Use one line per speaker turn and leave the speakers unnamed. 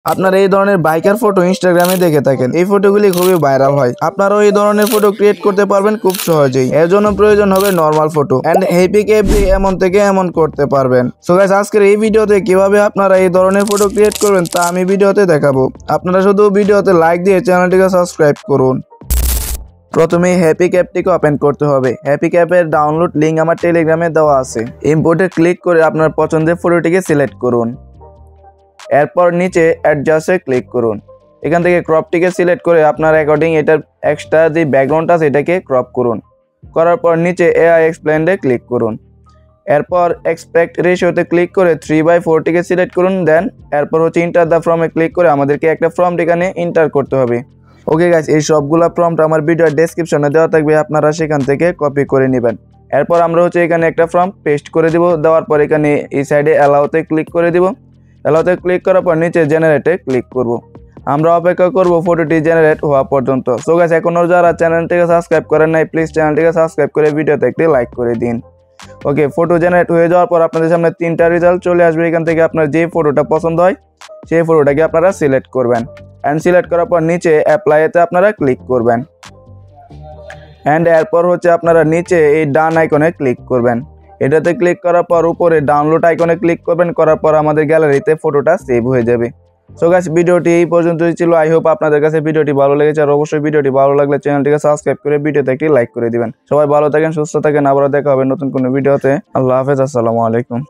আপনারা এই ধরনের বাইকের ফটো ইনস্টাগ্রামে দেখে থাকেন, এই ফটোগুলি খুবই ভাইরাল হয়। আপনারাও এই ধরনের ফটো ক্রিয়েট করতে পারবেন খুব সহজেই। এর জন্য প্রয়োজন হবে normal photo and happy cap দিয়ে এমন থেকে এমন করতে পারবেন। সো গাইস, আজকের এই ভিডিওতে কিভাবে আপনারা এই ধরনের ফটো ক্রিয়েট করবেন তা আমি ভিডিওতে দেখাবো। আপনারা শুধু ভিডিওতে লাইক দিয়ে চ্যানেলটিকে সাবস্ক্রাইব করুন। প্রথমে হ্যাপি ক্যাপটিকে ওপেন করতে হবে। হ্যাপি ক্যাপের ডাউনলোড লিঙ্ক আমার টেলিগ্রামে দেওয়া আছে। ইম্পোর্টে ক্লিক করে আপনার পছন্দের ফটোটিকে সিলেক্ট করুন। এরপর নিচে অ্যাডজাস্টে ক্লিক করুন। এখান থেকে ক্রপটিকে সিলেক্ট করে আপনার অ্যাকর্ডিং এটার এক্সট্রা যে ব্যাকগ্রাউন্ড আছে এটাকে ক্রপ করুন। করার পর নিচে এআই এক্সপ্লেন্ডে ক্লিক করুন। এরপর এক্সপেক্ট রেশিওতে ক্লিক করে 3/4টিকে সিলেক্ট করুন। দেন এরপর হচ্ছে ইন্টার দ্য ফর্মে ক্লিক করে আমাদেরকে একটা ফর্ম এখানে ইন্টার করতে হবে। ওকে গাইস, এই সবগুলা প্রম্পট আমার ভিডিওর ডেসক্রিপশনে দেওয়া থাকবে, আপনারা সেখান থেকে কপি করে নেবেন। এরপর আমরা হচ্ছে এখানে একটা ফর্ম পেস্ট করে দিব। দেওয়ার পর এখানে এই সাইডে অ্যালাউতে ক্লিক করে দিব। অ্যালাউতে ক্লিক করার পর নিচে জেনারেটে ক্লিক করব। আমরা অপেক্ষা করব ফটোটি জেনারেট হওয়া পর্যন্ত। সো গাইস, এখনও যারা চ্যানেলটিকে সাবস্ক্রাইব করেন নাই, প্লিজ চ্যানেলটিকে সাবস্ক্রাইব করে ভিডিওতে একটি লাইক করে দিন। ওকে, ফটো জেনারেট হয়ে যাওয়ার পর আপনাদের সামনে 3টা রেজাল্ট চলে আসবে। এখান থেকে আপনার যে ফটোটা পছন্দ হয় সেই ফটোটাকে আপনারা সিলেক্ট করবেন। অ্যান্ড সিলেক্ট করার পর নিচে অ্যাপ্লাইতে আপনারা ক্লিক করবেন। অ্যান্ড এরপর হচ্ছে আপনারা নিচে এই ডান আইকনে ক্লিক করবেন। এটাতে ক্লিক করার পর উপরে ডাউনলোড আইকনে ক্লিক করবেন। করার পর আমাদের গ্যালারিতে ফটোটা সেভ হয়ে যাবে। সো গাইস, ভিডিওটি এই পর্যন্তই ছিল। আই হোপ আপনাদের কাছে ভিডিওটি ভালো লেগেছে। আর অবশ্যই ভিডিওটি ভালো লাগলে চ্যানেলটিকে সাবস্ক্রাইব করে ভিডিওতে একটি লাইক করে দিবেন। সবাই ভালো থাকেন, সুস্থ থাকেন। আবারও দেখা হবে নতুন কোনো ভিডিওতে। আল্লাহ হাফেজ, আসসালামু আলাইকুম।